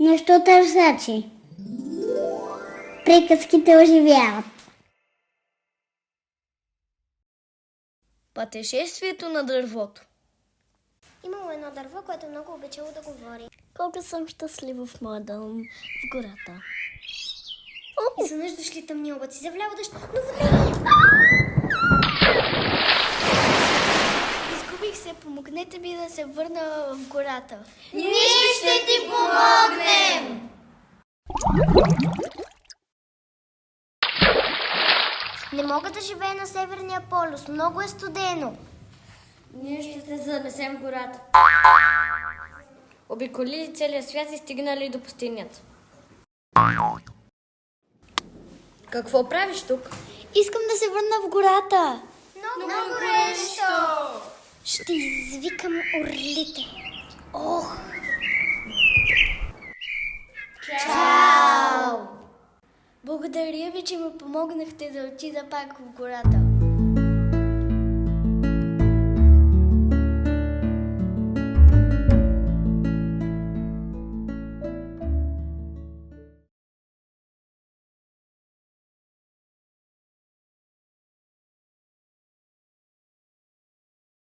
Нещо търсачи. Приказките оживяват. Пътешествието на дървото. Имало едно дърво, което много обичало да говори. Колко съм щастлива в моя дом в гората. Изведнъж дошли тъмни облаци, завлява дъжд, наводнение. Изгубих се, помогнете ми да се върна в гората. Ние ще ти помогнем! Не мога да живея на Северния полюс, много е студено. Ние ще те занесем в гората. Обиколили целия свят и стигнали до пустинята. Какво правиш тук? Искам да се върна в гората. Много горещо! Ще извикам орлите. Ох! Чао! Благодаря ви, че ми помогнахте да отида пак в гората.